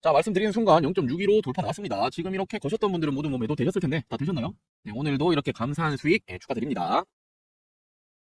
자, 말씀드리는 순간 0.615 돌파 나왔습니다. 지금 이렇게 거셨던 분들은 모두 매도 되셨을 텐데 다 되셨나요? 네, 오늘도 이렇게 감사한 수익 축하드립니다.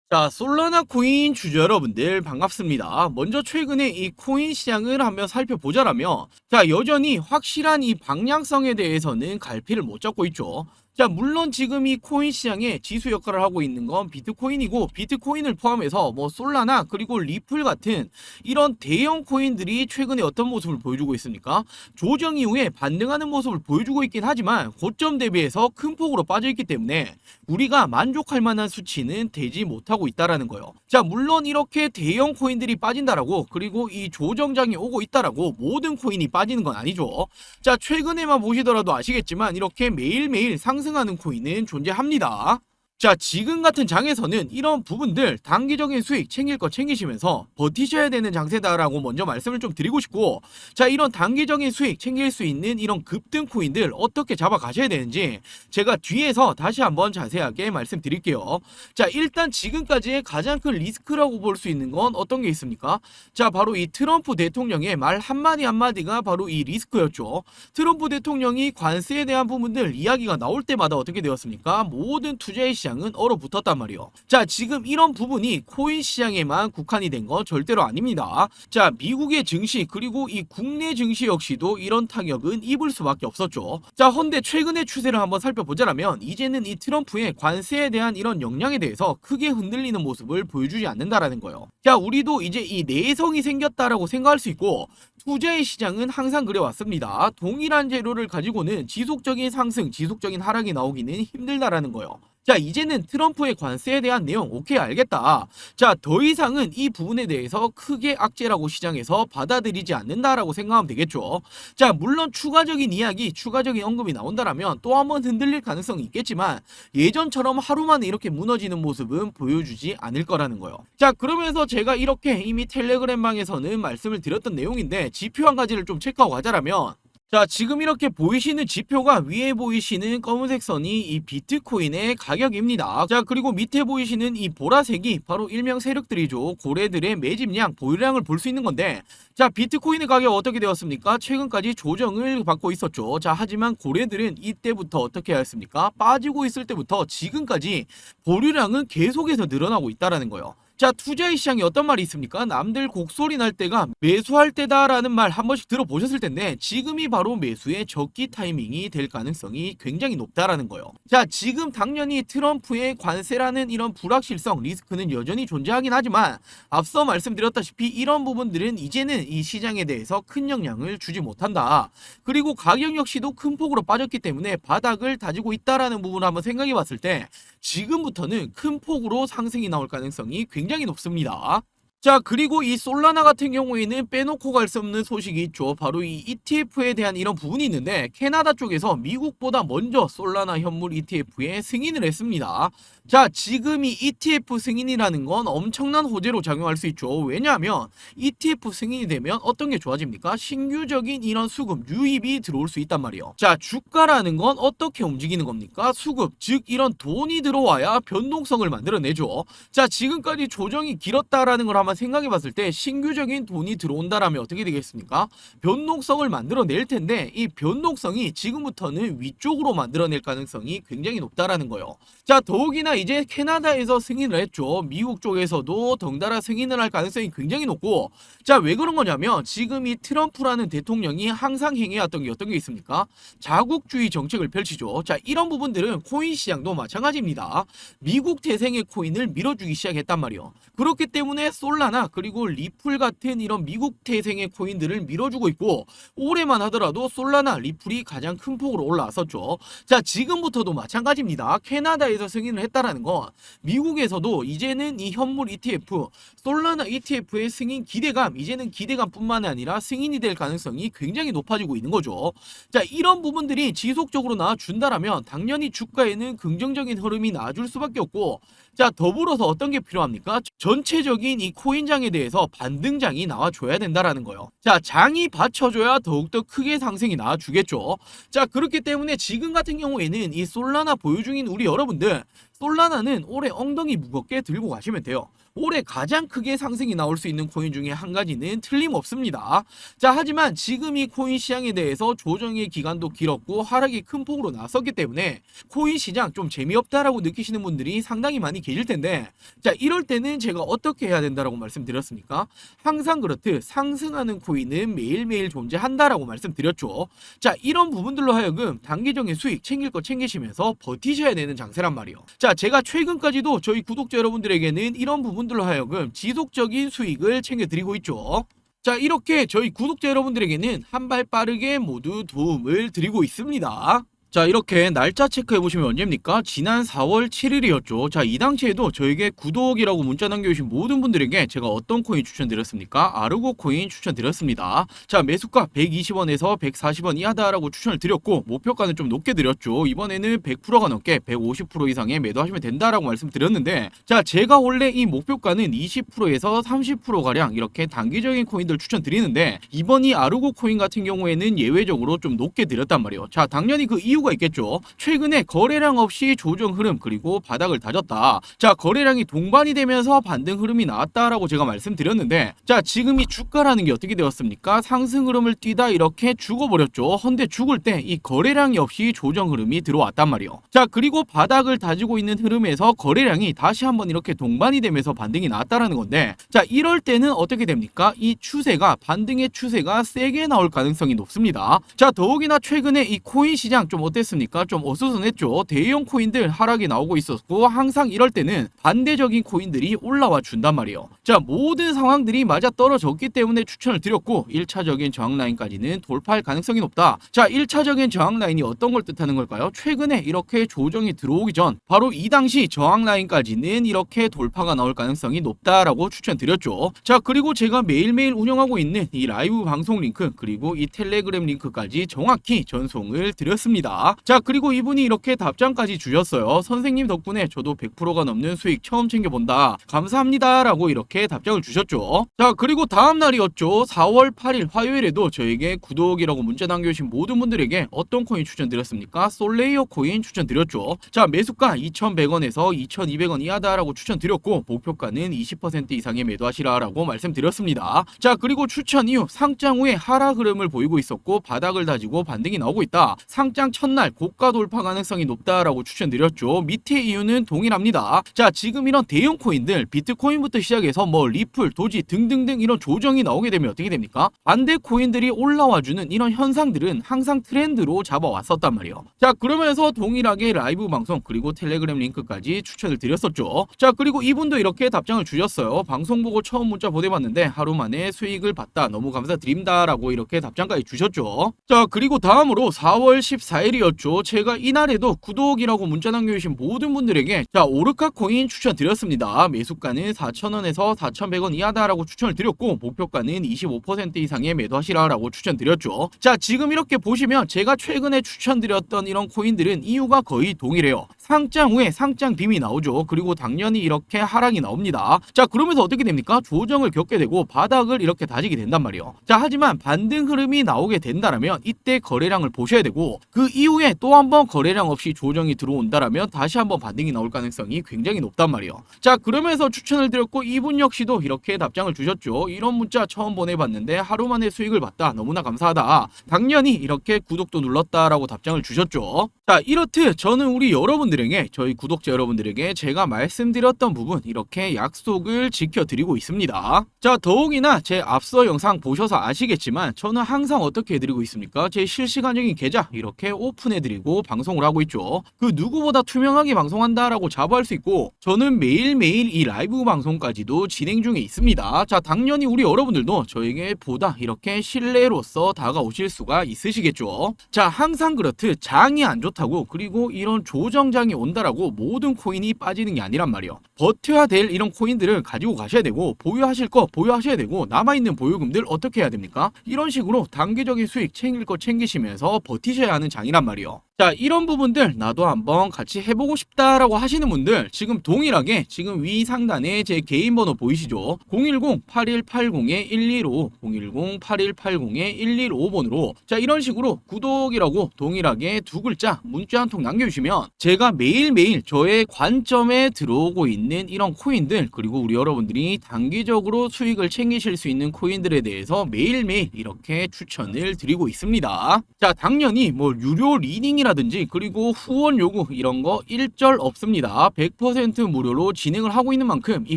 자, 솔라나 코인 주주 여러분들 반갑습니다. 먼저 최근에 이 코인 시장을 한번 살펴보자라면, 자, 여전히 확실한 이 방향성에 대해서는 갈피를 못 잡고 있죠. 자, 물론 지금 이 코인 시장에 지수 역할을 하고 있는 건 비트코인이고, 비트코인을 포함해서 뭐 솔라나 그리고 리플 같은 이런 대형 코인들이 최근에 어떤 모습을 보여주고 있습니까? 조정 이후에 반등하는 모습을 보여주고 있긴 하지만 고점 대비해서 큰 폭으로 빠져 있기 때문에 우리가 만족할 만한 수치는 되지 못하고 있다라는 거예요. 자, 물론 이렇게 대형 코인들이 빠진다라고, 그리고 이 조정장이 오고 있다라고 모든 코인이 빠지는 건 아니죠. 자, 최근에만 보시더라도 아시겠지만 이렇게 매일매일 상승하는 코인은 존재합니다. 자, 지금 같은 장에서는 이런 부분들 단기적인 수익 챙길 거 챙기시면서 버티셔야 되는 장세다라고 먼저 말씀을 좀 드리고 싶고, 자, 이런 단기적인 수익 챙길 수 있는 이런 급등 코인들 어떻게 잡아가셔야 되는지 제가 뒤에서 다시 한번 자세하게 말씀드릴게요. 자, 일단 지금까지의 가장 큰 리스크라고 볼 수 있는 건 어떤 게 있습니까? 자, 바로 이 트럼프 대통령의 말 한마디 한마디가 바로 이 리스크였죠. 트럼프 대통령이 관세에 대한 부분들 이야기가 나올 때마다 어떻게 되었습니까? 모든 투자의 시장은 얼어붙었단 말이요. 자, 지금 이런 부분이 코인 시장에만 국한이 된 건 절대로 아닙니다. 자, 미국의 증시 그리고 이 국내 증시 역시도 이런 타격은 입을 수밖에 없었죠. 자, 헌데 최근의 추세를 한번 살펴보자면 이제는 이 트럼프의 관세에 대한 이런 영향에 대해서 크게 흔들리는 모습을 보여주지 않는다라는 거예요. 자, 우리도 이제 이 내성이 생겼다라고 생각할 수 있고, 투자의 시장은 항상 그래왔습니다. 동일한 재료를 가지고는 지속적인 상승, 지속적인 하락이 나오기는 힘들다라는 거예요. 자, 이제는 트럼프의 관세에 대한 내용 오케이 알겠다. 자, 더 이상은 이 부분에 대해서 크게 악재라고 시장에서 받아들이지 않는다라고 생각하면 되겠죠. 자, 물론 추가적인 이야기, 추가적인 언급이 나온다라면 또 한번 흔들릴 가능성이 있겠지만 예전처럼 하루 만에 이렇게 무너지는 모습은 보여주지 않을 거라는 거예요. 자, 그러면서 제가 이렇게 이미 텔레그램방에서는 말씀을 드렸던 내용인데 지표 한 가지를 좀 체크하고 가자라면, 자, 지금 이렇게 보이시는 지표가 위에 보이시는 검은색 선이 이 비트코인의 가격입니다. 자, 그리고 밑에 보이시는 이 보라색이 바로 일명 세력들이죠. 고래들의 매집량, 보유량을 볼 수 있는 건데, 자, 비트코인의 가격 어떻게 되었습니까? 최근까지 조정을 받고 있었죠. 자, 하지만 고래들은 이때부터 어떻게 하였습니까? 빠지고 있을 때부터 지금까지 보유량은 계속해서 늘어나고 있다라는 거예요. 자, 투자의 시장에 어떤 말이 있습니까? 남들 곡소리 날 때가 매수할 때다라는 말 한 번씩 들어보셨을 텐데 지금이 바로 매수의 적기 타이밍이 될 가능성이 굉장히 높다라는 거예요. 자, 지금 당연히 트럼프의 관세라는 이런 불확실성, 리스크는 여전히 존재하긴 하지만 앞서 말씀드렸다시피 이런 부분들은 이제는 이 시장에 대해서 큰 영향을 주지 못한다. 그리고 가격 역시도 큰 폭으로 빠졌기 때문에 바닥을 다지고 있다라는 부분을 한번 생각해 봤을 때 지금부터는 큰 폭으로 상승이 나올 가능성이 굉장히 높습니다. 자, 그리고 이 솔라나 같은 경우에는 빼놓고 갈 수 없는 소식이 있죠. 바로 이 ETF에 대한 이런 부분이 있는데 캐나다 쪽에서 미국보다 먼저 솔라나 현물 ETF에 승인을 했습니다. 자, 지금 이 ETF 승인이라는 건 엄청난 호재로 작용할 수 있죠. 왜냐하면 ETF 승인이 되면 어떤 게 좋아집니까? 신규적인 이런 수급, 유입이 들어올 수 있단 말이에요. 자, 주가라는 건 어떻게 움직이는 겁니까? 수급, 즉 이런 돈이 들어와야 변동성을 만들어내죠. 자, 지금까지 조정이 길었다라는 걸 한번 생각해 봤을 때 신규적인 돈이 들어온다라면 어떻게 되겠습니까? 변동성을 만들어낼 텐데 이 변동성이 지금부터는 위쪽으로 만들어낼 가능성이 굉장히 높다라는 거예요. 자, 더욱이나 이제 캐나다에서 승인을 했죠. 미국 쪽에서도 덩달아 승인을 할 가능성이 굉장히 높고, 자, 왜 그런 거냐면 지금 이 트럼프라는 대통령이 항상 행해왔던 게 어떤 게 있습니까? 자국주의 정책을 펼치죠. 자, 이런 부분들은 코인 시장도 마찬가지입니다. 미국 태생의 코인을 밀어주기 시작했단 말이에요. 그렇기 때문에 솔라나 그리고 리플 같은 이런 미국 태생의 코인들을 밀어주고 있고, 올해만 하더라도 솔라나 리플이 가장 큰 폭으로 올라왔었죠. 자, 지금부터도 마찬가지입니다. 캐나다에서 승인을 했다라는 건 미국에서도 이제는 이 현물 ETF, 솔라나 ETF의 승인 기대감, 이제는 기대감뿐만 아니라 승인이 될 가능성이 굉장히 높아지고 있는 거죠. 자, 이런 부분들이 지속적으로 나와준다라면 당연히 주가에는 긍정적인 흐름이 나와줄 수밖에 없고, 자, 더불어서 어떤 게 필요합니까? 전체적인 이 코인장에 대해서 반등장이 나와줘야 된다라는 거예요. 자, 장이 받쳐줘야 더욱더 크게 상승이 나와주겠죠. 자, 그렇기 때문에 지금 같은 경우에는 이 솔라나 보유 중인 우리 여러분들, 솔라나는 올해 엉덩이 무겁게 들고 가시면 돼요. 올해 가장 크게 상승이 나올 수 있는 코인 중에 한 가지는 틀림없습니다. 자, 하지만 지금 이 코인 시장에 대해서 조정의 기간도 길었고 하락이 큰 폭으로 나섰기 때문에 코인 시장 좀 재미없다라고 느끼시는 분들이 상당히 많이 계실 텐데, 자, 이럴 때는 제가 어떻게 해야 된다라고 말씀드렸습니까? 항상 그렇듯 상승하는 코인은 매일매일 존재한다라고 말씀드렸죠. 자, 이런 부분들로 하여금 단기적인 수익 챙길 거 챙기시면서 버티셔야 되는 장세란 말이요. 자, 제가 최근까지도 저희 구독자 여러분들에게는 이런 부분들로 하여금 지속적인 수익을 챙겨드리고 있죠. 자, 이렇게 저희 구독자 여러분들에게는 한 발 빠르게 모두 도움을 드리고 있습니다. 자, 이렇게 날짜 체크해보시면 언제입니까? 지난 4월 7일이었죠. 자, 이 당시에도 저에게 구독이라고 문자 남겨주신 모든 분들에게 제가 어떤 코인 추천드렸습니까? 아르고 코인 추천드렸습니다. 자, 매수가 120원에서 140원 이하다라고 추천을 드렸고, 목표가는 좀 높게 드렸죠. 이번에는 100%가 넘게 150% 이상에 매도하시면 된다라고 말씀드렸는데, 자, 제가 원래 이 목표가는 20%에서 30%가량 이렇게 단기적인 코인들 추천드리는데, 이번 이 아르고 코인 같은 경우에는 예외적으로 좀 높게 드렸단 말이에요. 자, 당연히 그 이유가 있겠죠. 최근에 거래량 없이 조정 흐름 그리고 바닥을 다졌다. 자, 거래량이 동반이 되면서 반등 흐름이 나왔다라고 제가 말씀드렸는데, 자, 지금 이 주가라는 게 어떻게 되었습니까? 상승 흐름을 뛰다 이렇게 죽어버렸죠. 헌데 죽을 때 이 거래량이 없이 조정 흐름이 들어왔단 말이에요. 자, 그리고 바닥을 다지고 있는 흐름에서 거래량이 다시 한번 이렇게 동반이 되면서 반등이 나왔다라는 건데, 자, 이럴 때는 어떻게 됩니까? 이 추세가 반등의 추세가 세게 나올 가능성이 높습니다. 자, 더욱이나 최근에 이 코인 시장 좀 어땠습니까? 좀 어수선했죠. 대형 코인들 하락이 나오고 있었고, 항상 이럴 때는 반대적인 코인들이 올라와 준단 말이에요. 자, 모든 상황들이 맞아 떨어졌기 때문에 추천을 드렸고, 1차적인 저항 라인까지는 돌파할 가능성이 높다. 자, 1차적인 저항 라인이 어떤 걸 뜻하는 걸까요? 최근에 이렇게 조정이 들어오기 전 바로 이 당시 저항 라인까지는 이렇게 돌파가 나올 가능성이 높다라고 추천드렸죠. 자, 그리고 제가 매일매일 운영하고 있는 이 라이브 방송 링크 그리고 이 텔레그램 링크까지 정확히 전송을 드렸습니다. 자, 그리고 이분이 이렇게 답장까지 주셨어요. 선생님 덕분에 저도 100%가 넘는 수익 처음 챙겨본다. 감사합니다 라고 이렇게 답장을 주셨죠. 자, 그리고 다음 날이었죠. 4월 8일 화요일에도 저에게 구독이라고 문자 남겨주신 모든 분들에게 어떤 코인 추천드렸습니까? 솔레이어 코인 추천드렸죠. 자, 매수가 2,100원에서 2,200원 이하다라고 추천드렸고, 목표가는 20% 이상의 매도하시라라고 말씀드렸습니다. 자, 그리고 추천 이후 상장 후에 하락 흐름을 보이고 있었고, 바닥을 다지고 반등이 나오고 있다. 상장 첫날 고가 돌파 가능성이 높다라고 추천드렸죠. 밑에 이유는 동일합니다. 자, 지금 이런 대형 코인들 비트코인부터 시작해서 뭐 리플, 도지 등등등 이런 조정이 나오게 되면 어떻게 됩니까? 반대 코인들이 올라와주는 이런 현상들은 항상 트렌드로 잡아왔었단 말이에요. 자, 그러면서 동일하게 라이브 방송 그리고 텔레그램 링크까지 추천을 드렸었죠. 자, 그리고 이분도 이렇게 답장을 주셨어요. 방송 보고 처음 문자 보내봤는데 하루 만에 수익을 봤다. 너무 감사드립니다 라고 이렇게 답장까지 주셨죠. 자, 그리고 다음으로 4월 14일이었죠. 제가 이날에도 구독이라고 문자 남겨주신 모든 분들에게 자, 오르카 코인 추천드렸습니다. 매수가는 4,000원에서 4,100원 이하다라고 추천을 드렸고, 목표가는 25% 이상의 매도하시라라고 추천드렸죠. 자, 지금 이렇게 보시면 제가 최근에 추천드렸던 이런 코인들은 이유가 거의 동일해요. 상장 후에 상장 빔이 나오죠. 그리고 당연히 이렇게 하락이 나옵니다. 자, 그러면서 어떻게 됩니까? 조정을 겪게 되고 바닥을 이렇게 다지게 된단 말이에요. 자, 하지만 반등 흐름이 나오게 된다라면 이때 거래량을 보셔야 되고, 그 이후에 또 한번 거래량 없이 조정이 들어온다라면 다시 한번 반등이 나올 가능성이 굉장히 높단 말이에요. 자, 그러면서 추천을 드렸고, 이분 역시도 이렇게 답장을 주셨죠. 이런 문자 처음 보내봤는데 하루 만에 수익을 봤다. 너무나 감사하다. 당연히 이렇게 구독도 눌렀다라고 답장을 주셨죠. 자, 이렇듯 저는 우리 여러분들에게, 저희 구독자 여러분들에게 제가 말씀드렸던 부분 이렇게 약속을 지켜드리고 있습니다. 자, 더욱이나 제 앞서 영상 보셔서 아시겠지만 저는 항상 어떻게 해드리고 있습니까? 제 실시간적인 계좌 이렇게 오픈해드리고 방송을 하고 있죠. 그 누구보다 투명하게 방송한다라고 자부할 수 있고, 저는 매일매일 이 라이브 방송까지도 진행 중에 있습니다. 자, 당연히 우리 여러분들도 저에게 보다 이렇게 신뢰로서 다가오실 수가 있으시겠죠. 자, 항상 그렇듯 장이 안 좋다고 그리고 이런 조정장이 온다라고 모든 코인이 빠지는 게 아니란 말이에요. 버텨야 될 이런 코인들을 가지고 가셔야 되고, 보유하실 거 보유하셔야 되고, 남아있는 보유금들 어떻게 해야 됩니까? 이런 식으로 단기적인 수익 챙길 거 챙기시면서 버티셔야 하는 장이란 말이에요. 자, 이런 부분들 나도 한번 같이 해보고 싶다라고 하시는 분들 지금 동일하게 지금 위 상단에 제 개인 번호 보이시죠? 010-8180-115 010-8180-115번으로 자, 이런 식으로 구독이라고 동일하게 두 글자 문자 한 통 남겨주시면 제가 매일매일 저의 관점에 들어오고 있는 이런 코인들, 그리고 우리 여러분들이 단기적으로 수익을 챙기실 수 있는 코인들에 대해서 매일매일 이렇게 추천을 드리고 있습니다. 자, 당연히 뭐 유료 리딩이라든지 그리고 후원 요구 이런 거 일절 없습니다. 100% 무료로 진행을 하고 있는 만큼 이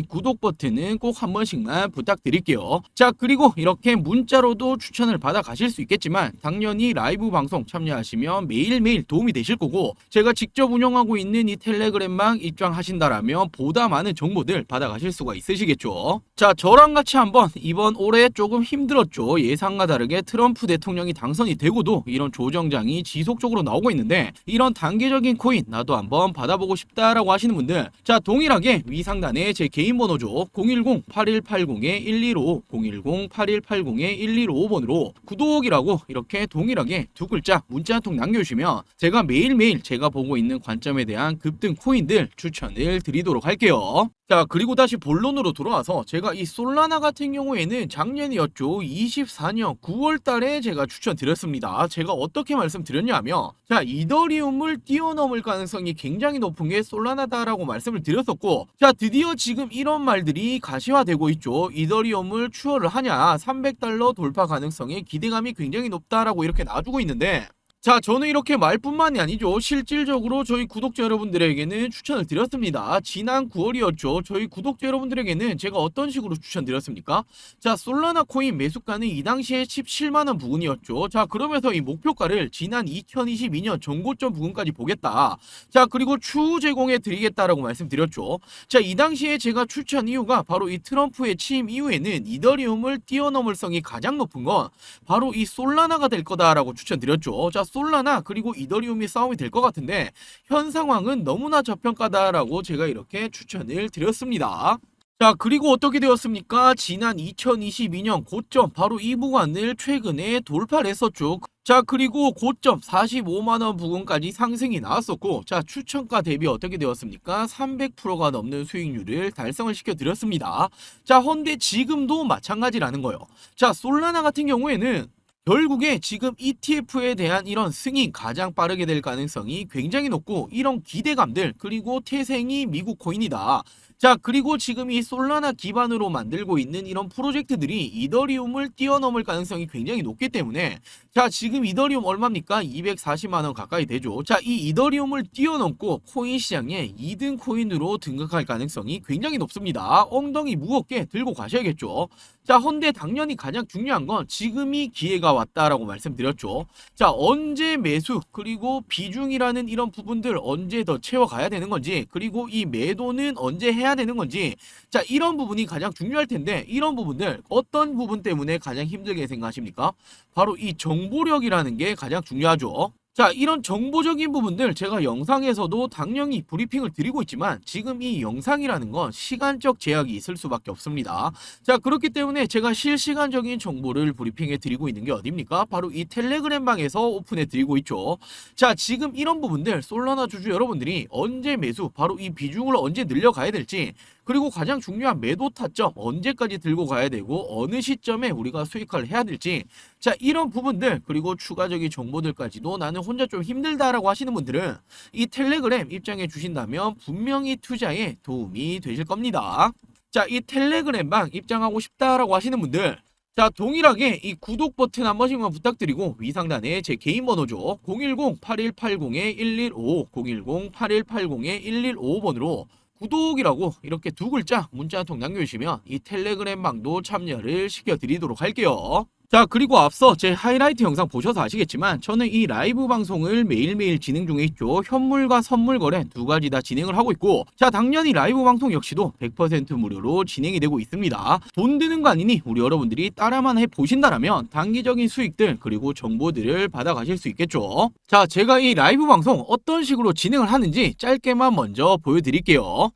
구독 버튼은 꼭 한 번씩만 부탁드릴게요. 자, 그리고 이렇게 문자로도 추천을 받아 가실 수 있겠지만 당연히 라이브 방송 참여하시면 매일매일 도움이 되실 거고, 제가 직접 운영하고 있는 이 텔레그램방 입장하신다라면 보다 많은 정보들 받아 가실 수가 있으시겠죠. 자, 저랑 같이 한번 이번 올해 조금 힘들었죠. 예상과 다르게 트럼프 대통령이 당선이 되고도 이런 조정장이 지속적으로 나오고 있는데 이런 단기적인 코인 나도 한번 받아보고 싶다라고 하시는 분들, 자, 동일하게 위 상단에 제 개인 번호죠. 010-8180-115 010-8180-115번으로 구독이라고 이렇게 동일하게 두 글자 문자 한 통 남겨주시면 제가 매일매일 제가 보고 있는 관점에 대한 급등 코인들 추천을 드리도록 할게요. 자, 그리고 다시 본론으로 돌아와서 제가 이 솔라나 같은 경우에는 작년이었죠. 24년 9월 달에 제가 추천드렸습니다. 제가 어떻게 말씀드렸냐면, 자, 이더리움을 뛰어넘을 가능성이 굉장히 높은 게 솔라나다라고 말씀을 드렸었고, 자, 드디어 지금 이런 말들이 가시화되고 있죠. 이더리움을 추월을 하냐, 300달러 돌파 가능성에 기대감이 굉장히 높다라고 이렇게 놔주고 있는데, 자, 저는 이렇게 말뿐만이 아니죠. 실질적으로 저희 구독자 여러분들에게는 추천을 드렸습니다. 지난 9월이었죠. 저희 구독자 여러분들에게는 제가 어떤 식으로 추천드렸습니까? 자, 솔라나 코인 매수가는 이 당시에 17만원 부근이었죠. 자, 그러면서 이 목표가를 지난 2022년 전고점 부근까지 보겠다. 자, 그리고 추후 제공해 드리겠다라고 말씀드렸죠. 자, 이 당시에 제가 추천 이유가 바로 이 트럼프의 취임 이후에는 이더리움을 뛰어넘을 성이 가장 높은 건 바로 이 솔라나가 될 거다라고 추천드렸죠. 자, 솔라나 그리고 이더리움이 싸움이 될 것 같은데 현 상황은 너무나 저평가다라고 제가 이렇게 추천을 드렸습니다. 자, 그리고 어떻게 되었습니까? 지난 2022년 고점 바로 이 구간을 최근에 돌파를 했었죠. 자, 그리고 고점 45만원 부근까지 상승이 나왔었고, 자, 추천가 대비 어떻게 되었습니까? 300%가 넘는 수익률을 달성을 시켜드렸습니다. 자, 헌데 지금도 마찬가지라는 거예요. 자, 솔라나 같은 경우에는 결국에 지금 ETF에 대한 이런 승인 가장 빠르게 될 가능성이 굉장히 높고, 이런 기대감들, 그리고 태생이 미국 코인이다. 자, 그리고 지금 이 솔라나 기반으로 만들고 있는 이런 프로젝트들이 이더리움을 뛰어넘을 가능성이 굉장히 높기 때문에, 자, 지금 이더리움 얼마입니까? 240만원 가까이 되죠. 자, 이 이더리움을 뛰어넘고 코인 시장에 2등 코인으로 등극할 가능성이 굉장히 높습니다. 엉덩이 무겁게 들고 가셔야겠죠. 자, 헌데 당연히 가장 중요한 건 지금이 기회가 왔다라고 말씀드렸죠. 자, 언제 매수, 그리고 비중이라는 이런 부분들 언제 더 채워가야 되는 건지, 그리고 이 매도는 언제 해야 되는 건지, 자, 이런 부분이 가장 중요할 텐데, 이런 부분들 어떤 부분 때문에 가장 힘들게 생각하십니까? 바로 이 정보력이라는 게 가장 중요하죠. 자, 이런 정보적인 부분들 제가 영상에서도 당연히 브리핑을 드리고 있지만 지금 이 영상이라는 건 시간적 제약이 있을 수밖에 없습니다. 자, 그렇기 때문에 제가 실시간적인 정보를 브리핑해 드리고 있는 게 어딥니까? 바로 이 텔레그램 방에서 오픈해 드리고 있죠. 자, 지금 이런 부분들 솔라나 주주 여러분들이 언제 매수, 바로 이 비중을 언제 늘려가야 될지, 그리고 가장 중요한 매도 타점 언제까지 들고 가야 되고 어느 시점에 우리가 수익화를 해야 될지, 자, 이런 부분들 그리고 추가적인 정보들까지도 나는 혼자 좀 힘들다라고 하시는 분들은 이 텔레그램 입장해 주신다면 분명히 투자에 도움이 되실 겁니다. 자, 이 텔레그램 방 입장하고 싶다라고 하시는 분들, 자, 동일하게 이 구독 버튼 한 번씩만 부탁드리고 위 상단에 제 개인 번호죠. 010-8180-115 010-8180-115번으로 구독이라고 이렇게 두 글자 문자 한 통 남겨주시면 이 텔레그램 방도 참여를 시켜드리도록 할게요. 자, 그리고 앞서 제 하이라이트 영상 보셔서 아시겠지만 저는 이 라이브 방송을 매일매일 진행 중에 있죠. 현물과 선물 거래 두 가지 다 진행을 하고 있고, 자, 당연히 라이브 방송 역시도 100% 무료로 진행이 되고 있습니다. 돈 드는 거 아니니 우리 여러분들이 따라만 해보신다라면 단기적인 수익들 그리고 정보들을 받아가실 수 있겠죠. 자, 제가 이 라이브 방송 어떤 식으로 진행을 하는지 짧게만 먼저 보여드릴게요.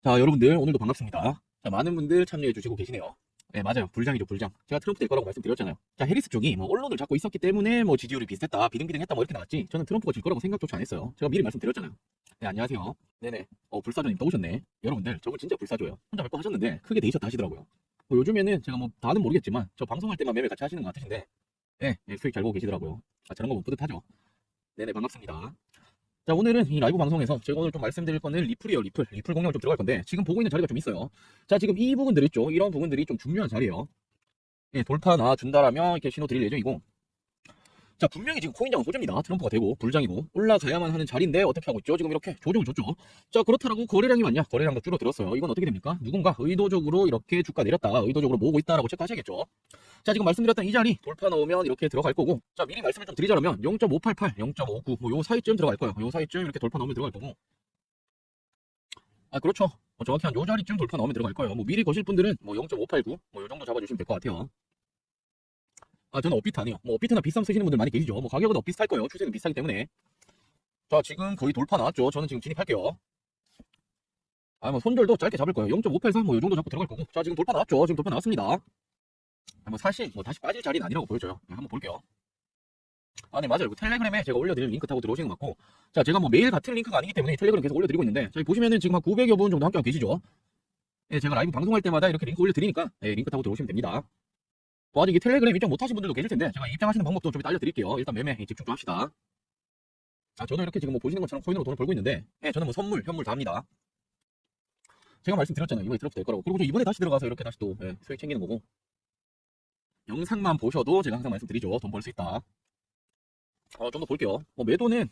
자, 여러분들 오늘도 반갑습니다. 자, 많은 분들 참여해 주시고 계시네요. 네, 맞아요. 불장이죠, 불장. 제가 트럼프 될 거라고 말씀드렸잖아요. 자, 해리스 쪽이 뭐 언론을 잡고 있었기 때문에 뭐 지지율이 비슷했다, 비등비등했다 뭐 이렇게 나왔지. 저는 트럼프가 질 거라고 생각조차 안 했어요. 제가 미리 말씀드렸잖아요. 네, 안녕하세요. 네네. 불사조님 또 오셨네. 여러분들, 저분 진짜 불사조예요. 혼자 몇 번 하셨는데 크게 데이셨다 하시더라고요. 요즘에는 제가 뭐 다는 모르겠지만 저 방송할 때만 매매 같이 하시는 것 같으신데, 네, 수익 잘 보고 계시더라고요. 저런 거 보면 뿌듯하죠. 네네, 반갑습니다. 자, 오늘은 이 라이브 방송에서 제가 오늘 좀 말씀드릴 거는 리플이에요. 리플 공략을 좀 들어갈 건데 지금 보고 있는 자리가 좀 있어요. 자, 지금 이 부분들 있죠. 이런 부분들이 좀 중요한 자리예요. 예, 돌파 나준다라면 이렇게 신호 드릴 예정이고, 자, 분명히 지금 코인장은 호재입니다. 트럼프가 되고 불장이고 올라가야만 하는 자리인데 어떻게 하고 있죠? 지금 이렇게 조정을 줬죠. 자, 그렇다라고 거래량이 많냐? 거래량도 줄어들었어요. 이건 어떻게 됩니까? 누군가 의도적으로 이렇게 주가 내렸다가 의도적으로 모으고 있다라고 체크하셔야겠죠. 자, 지금 말씀드렸던 이 자리 돌파 나오면 이렇게 들어갈 거고, 자, 미리 말씀을 좀 드리자면 0.588, 0.59 뭐 요 사이쯤 들어갈 거예요. 요 사이쯤 이렇게 돌파 나오면 들어갈 거고. 아, 그렇죠. 정확히 한 요 자리쯤 돌파 나오면 들어갈 거예요. 뭐 미리 거실 분들은 뭐 0.589 뭐 요 정도 잡아주시면 될 것 같아요. 아, 저는 업비트 아니에요. 뭐 업비트나 비썸 쓰시는 분들 많이 계시죠. 뭐 가격은 비슷할 거예요. 추세는 비슷하기 때문에. 자, 지금 거의 돌파 나왔죠. 저는 지금 진입할게요. 아, 뭐 손절도 짧게 잡을 거예요. 0.583 뭐 요 정도 잡고 들어갈 거고. 자, 지금 돌파 나왔죠. 지금 돌파 나왔습니다. 아, 뭐 사실 뭐 다시 빠질 자리는 아니라고 보여져요. 네, 한번 볼게요. 아, 네, 맞아요. 그 텔레그램에 제가 올려드릴 링크 타고 들어오시는 것 같고, 자, 제가 뭐 매일 같은 링크가 아니기 때문에 텔레그램 계속 올려드리고 있는데, 저희 보시면은 지금 한 900여 분 정도 함께하고 계시죠. 예, 제가 라이브 방송할 때마다 이렇게 링크 올려드리니까, 예, 링크 타고 들어오시면 됩니다. 뭐 아직 이 텔레그램 입장 못하신 분들도 계실 텐데, 제가 입장하시는 방법도 좀 이따 알려드릴게요. 일단 매매 집중 좀 합시다. 아, 저도 이렇게 지금 뭐 보시는 것처럼 코인으로 돈을 벌고 있는데, 예, 저는 뭐 선물, 현물 다 합니다. 제가 말씀드렸잖아요. 이번에 트럼프 될 거라고. 그리고 저 이번에 다시 들어가서 이렇게 다시 또 수익 챙기는 거고, 영상만 보셔도 제가 항상 말씀드리죠. 돈 벌 수 있다. 좀 더 볼게요. 뭐 매도는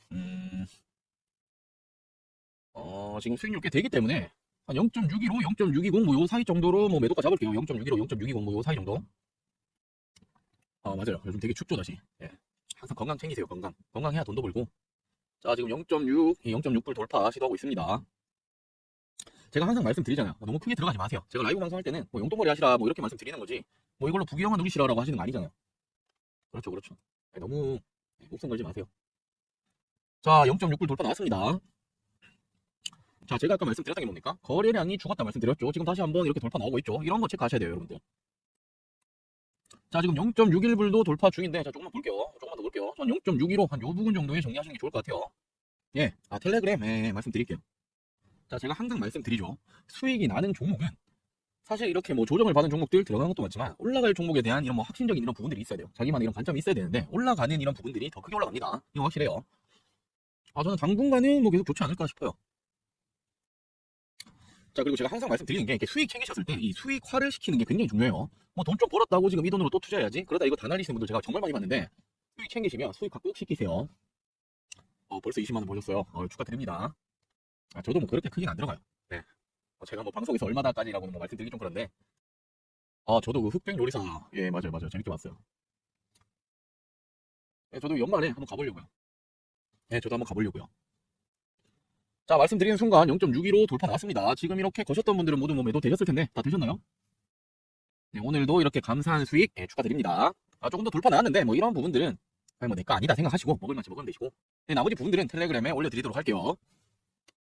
지금 수익률 꽤 되기 때문에 한 0.615, 0.620 뭐 요 사이 정도로 뭐 매도가 잡을게요. 0.615, 0.620 뭐 요 사이 정도. 맞아요. 요즘 되게 춥죠, 다시. 예. 항상 건강 챙기세요. 건강해야 돈도 벌고. 자, 지금 0.6, 0.6불 돌파 시도하고 있습니다. 제가 항상 말씀드리잖아요. 너무 크게 들어가지 마세요. 제가 라이브 방송할 때는 뭐 용돈벌이 하시라 뭐 이렇게 말씀드리는 거지, 뭐 이걸로 부귀영화 누리시라라고 하시는 거 아니잖아요. 그렇죠, 그렇죠. 너무 목숨 걸지 마세요. 자, 0.6불 돌파 나왔습니다. 자, 제가 아까 말씀드렸던 게 뭡니까? 거래량이 죽었다 말씀드렸죠. 지금 다시 한번 이렇게 돌파 나오고 있죠. 이런 거 체크하셔야 돼요, 여러분들. 자, 지금 0.61불도 돌파 중인데, 자, 조금만 볼게요. 조금만 더 볼게요. 전 0.615, 한 요 부분 정도에 정리하시는 게 좋을 것 같아요. 예, 텔레그램, 말씀드릴게요. 자, 제가 항상 말씀드리죠. 수익이 나는 종목은 사실 이렇게 뭐 조정을 받은 종목들 들어가는 것도 많지만, 올라갈 종목에 대한 이런 뭐 확신적인 이런 부분들이 있어야 돼요. 자기만의 이런 관점이 있어야 되는데, 올라가는 이런 부분들이 더 크게 올라갑니다. 이거 확실해요. 저는 당분간은 뭐 계속 좋지 않을까 싶어요. 자, 그리고 제가 항상 말씀드리는 게, 이렇게 수익 챙기셨을 때 이 수익화를 시키는 게 굉장히 중요해요. 뭐 돈 좀 벌었다고 지금 이 돈으로 또 투자해야지, 그러다 이거 다 날리시는 분들 제가 정말 많이 봤는데, 수익 챙기시면 수익화 꼭 시키세요. 벌써 20만원 버셨어요. 축하드립니다. 저도 뭐 그렇게 크게는 안 들어가요. 네. 제가 뭐 방송에서 얼마다까지라고 뭐 말씀드리기 좀 그런데, 저도 그 흑백 요리사, 예, 맞아요. 재밌게 봤어요. 예, 저도 연말에 한번 가보려고요. 예, 저도 한번 가보려고요. 자, 말씀드리는 순간 0.615 돌파 나왔습니다. 지금 이렇게 거셨던 분들은 모두 뭐 매도 되셨을 텐데, 다 되셨나요? 네, 오늘도 이렇게 감사한 수익 축하드립니다. 조금 더 돌파 나왔는데, 뭐 이런 부분들은 뭐 내 거 아니다 생각하시고 먹을 만치 먹으면 되시고, 네, 나머지 부분들은 텔레그램에 올려드리도록 할게요.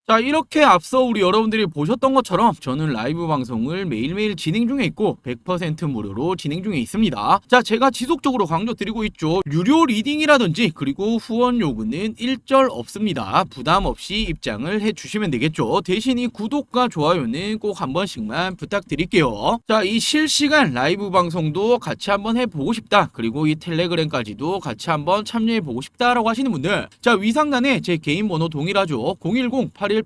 자, 이렇게 앞서 우리 여러분들이 보셨던 것처럼 저는 라이브 방송을 매일매일 진행 중에 있고 100% 무료로 진행 중에 있습니다. 자, 제가 지속적으로 강조드리고 있죠. 유료 리딩이라든지 그리고 후원 요구는 일절 없습니다. 부담 없이 입장을 해주시면 되겠죠. 대신 이 구독과 좋아요는 꼭 한 번씩만 부탁드릴게요. 자, 이 실시간 라이브 방송도 같이 한번 해보고 싶다, 그리고 이 텔레그램까지도 같이 한번 참여해보고 싶다라고 하시는 분들, 자, 위상단에 제 개인 번호 동일하죠. 010-8180-115,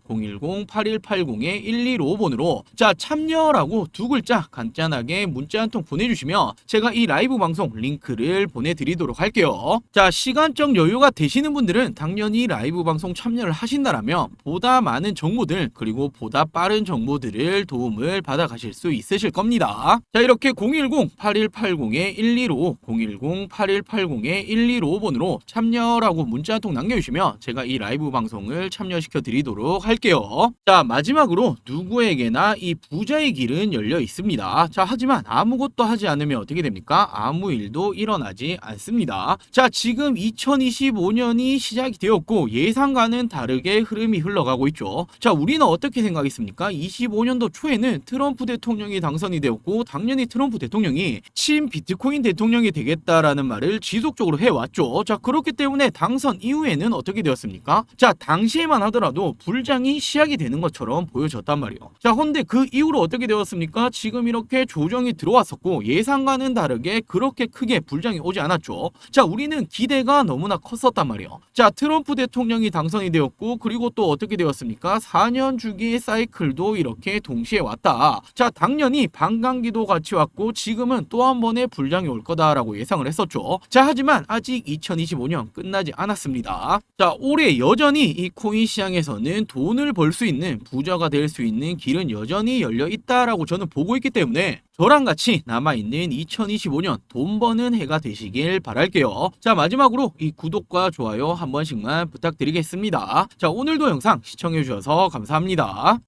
010-8180-115번으로 자, 참여라고 두 글자 간단하게 문자 한 통 보내주시면 제가 이 라이브 방송 링크를 보내드리도록 할게요. 자, 시간적 여유가 되시는 분들은 당연히 라이브 방송 참여를 하신다라면 보다 많은 정보들, 그리고 보다 빠른 정보들을 도움을 받아 가실 수 있으실 겁니다. 자, 이렇게 010-8180-115, 010-8180-115번으로 참여라고 문자 한 통 남겨주시면 제가 이 라이브 방송 내용을 참여시켜 드리도록 할게요. 자, 마지막으로 누구에게나 이 부자의 길은 열려 있습니다. 자, 하지만 아무것도 하지 않으면 어떻게 됩니까? 아무 일도 일어나지 않습니다. 자, 지금 2025년이 시작이 되었고 예상과는 다르게 흐름이 흘러가고 있죠. 자, 우리는 어떻게 생각했습니까? 25년도 초에는 트럼프 대통령이 당선이 되었고 당연히 트럼프 대통령이 친 비트코인 대통령이 되겠다라는 말을 지속적으로 해왔죠. 자, 그렇기 때문에 당선 이후에는 어떻게 되었습니까? 자, 당시에만 하더라도 불장이 시작이 되는 것처럼 보여졌단 말이에요. 자, 근데 그 이후로 어떻게 되었습니까? 지금 이렇게 조정이 들어왔었고 예상과는 다르게 그렇게 크게 불장이 오지 않았죠. 자, 우리는 기대가 너무나 컸었단 말이에요. 자, 트럼프 대통령이 당선이 되었고 그리고 또 어떻게 되었습니까? 4년 주기 사이클도 이렇게 동시에 왔다. 자, 당연히 반감기도 같이 왔고 지금은 또 한 번의 불장이 올 거다라고 예상을 했었죠. 자, 하지만 아직 2025년 끝나지 않았습니다. 자, 올해 여전히 이 코인 시장에서는 돈을 벌 수 있는 부자가 될 수 있는 길은 여전히 열려 있다라고 저는 보고 있기 때문에 저랑 같이 남아있는 2025년 돈 버는 해가 되시길 바랄게요. 자, 마지막으로 이 구독과 좋아요 한 번씩만 부탁드리겠습니다. 자, 오늘도 영상 시청해주셔서 감사합니다.